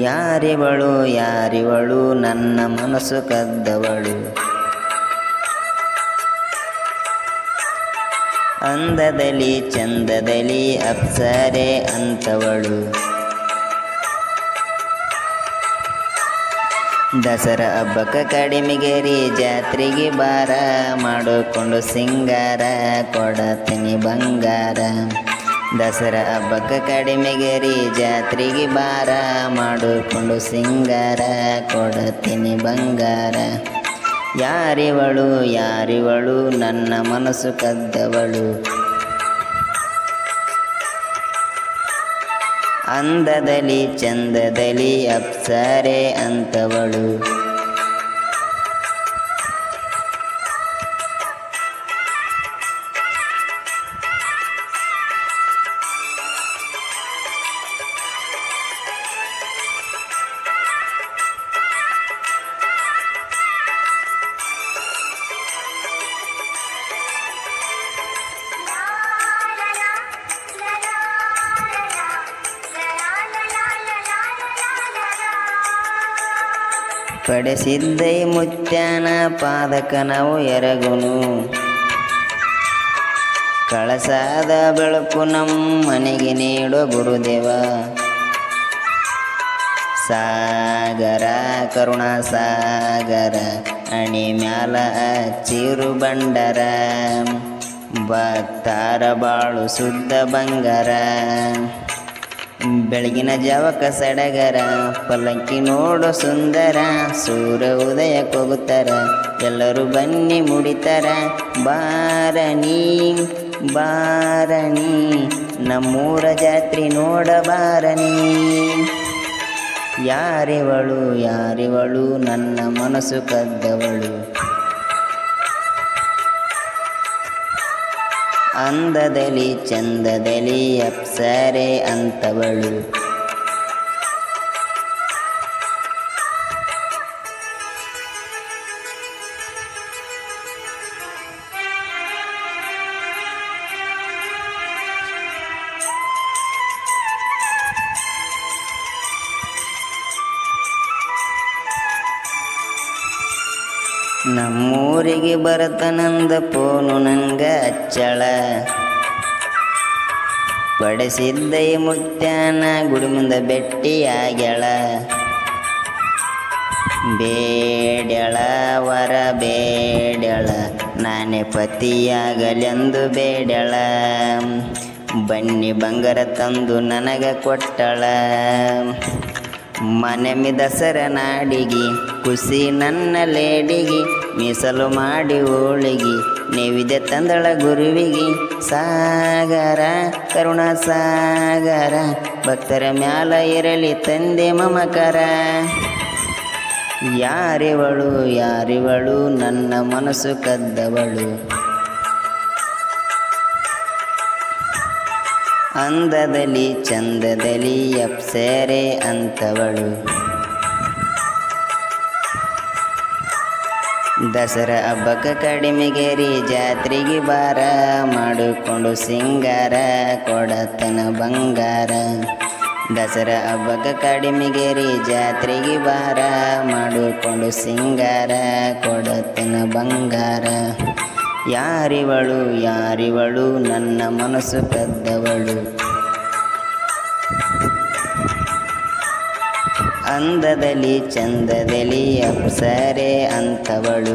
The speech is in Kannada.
ಯಾರಿವಳು ಯಾರಿವಳು ನನ್ನ ಮನಸ್ಸು ಕದ್ದವಳು, ಅಂದದಲ್ಲಿ ಚಂದದಲ್ಲಿ ಅಪ್ಸರೆ ಅಂತವಳು. ದಸರಾ ಹಬ್ಬಕ್ಕ ಕಡಿಮೆಗೇರಿ ಜಾತ್ರೆಗೆ ಬಾರ, ಮಾಡಿಕೊಂಡು ಸಿಂಗಾರ ಕೊಡತೀನಿ ಬಂಗಾರ. ದಸರಾ ಹಬ್ಬಕ್ಕ ಕಡಿಮೆಗೇರಿ ಜಾತ್ರೆಗೆ ಬಾರ, ಮಾಡಿಕೊಂಡು ಸಿಂಗಾರ ಕೊಡತೀನಿ ಬಂಗಾರ. ಯಾರಿವಳು ಯಾರಿವಳು ನನ್ನ ಮನಸ್ಸು ಕದ್ದವಳು, ಅಂದದಲ್ಲಿ ಚಂದದಲ್ಲಿ ಅಪ್ಸರೆ ಅಂತವಳು. ಪಡೆಸಿದ್ದೈ ಮುತ್ಯಾನ ಪಾದಕ ನಾವು ಎರಗುನು, ಕಳಸಾದ ಬೆಳಕು ನಮ್ಮ ಮನೆಗೆ ನೀಡೋ ಗುರುದೇವ. ಸಾಗರ ಕರುಣಾ ಸಾಗರ ಅಣಿ ಮ್ಯಾಲ ಹಚ್ಚಿರು ಬಂಡರ, ಭಕ್ತಾರ ಬಾಳು ಶುದ್ಧ ಬಂಗಾರ. ಬೆಳಗಿನ ಜಾವಕ ಸಡಗರ ಪಲ್ಲಕ್ಕಿ ನೋಡೋ ಸುಂದರ, ಸೂರ್ಯ ಉದಯಕ್ಕೋಗುತ್ತಾರ ಎಲ್ಲರೂ ಬನ್ನಿ ಮುಡಿತಾರ. ಬಾರಣಿ ಬಾರಣಿ ನಮ್ಮೂರ ಜಾತ್ರೆ ನೋಡಬಾರಣಿ. ಯಾರಿವಳು ಯಾರಿವಳು ನನ್ನ ಮನಸ್ಸು ಕದ್ದವಳು, ಅಂದದಲ್ಲಿ ಚಂದದಲ್ಲಿ ಅಪ್ಸರೆ ಅಂತವಳು. ನಮ್ಮೂರಿಗೆ ಬರತನಂದ ಪೋನು ನಂಗ ಅಚ್ಚಳ, ಪಡೆಸಿದ್ದೈ ಮುತ್ಯಾನ ಗುಡಿ ಮುಂದೆ ಭೆಟ್ಟಿಯಾಗ್ಯಾಳ. ಬೇಡ್ಯಾಳ ವರ ಬೇಡ್ಯಾಳ ನಾನೇ ಪತಿಯಾಗಲೆಂದು ಬೇಡ್ಯಾಳ. ಬನ್ನಿ ಬಂಗಾರ ತಂದು ನನಗ ಕೊಟ್ಟಳ, ಮನೆಮಿ ದಸರ ನಾಡಿಗಿ ಖುಷಿ ನನ್ನ ಲೇಡಿಗಿ. ಮೀಸಲು ಮಾಡಿ ಹೋಳಿಗಿ ನೈವೇದ್ಯ ತಂದಳ ಗುರುವಿಗಿ. ಸಾಗರ ಕರುಣಾ ಸಾಗರ ಭಕ್ತರ ಮ್ಯಾಲ ಇರಲಿ ತಂದೆ ಮಮಕರ. ಯಾರಿವಳು ಯಾರಿವಳು ನನ್ನ ಮನಸ್ಸು ಕದ್ದವಳು, ಅಂದದಲ್ಲಿ ಚಂದದಲ್ಲಿ ಅಪ್ಸರೆ ಅಂತವಳು. ದಸರಾ ಹಬ್ಬಕ್ಕ ಕಡಿಮೆಗೇರಿ ಜಾತ್ರೆಗೆ ಬಾರ, ಮಾಡಿಕೊಂಡು ಸಿಂಗಾರ ಕೊಡತನ ಬಂಗಾರ. ದಸರಾ ಹಬ್ಬಕ್ಕ ಕಡಿಮೆಗೇರಿ ಜಾತ್ರೆಗೆ ಬಾರ, ಮಾಡಿಕೊಂಡು ಸಿಂಗಾರ ಕೊಡತನ ಬಂಗಾರ. ಯಾರಿವಳು ಯಾರಿವಳು ನನ್ನ ಮನಸ್ಸು ಕದ್ದವಳು, ಅಂದದಲ್ಲಿ ಚಂದದಲ್ಲಿ ಅಪ್ಸರೆ ಅಂತವಳು.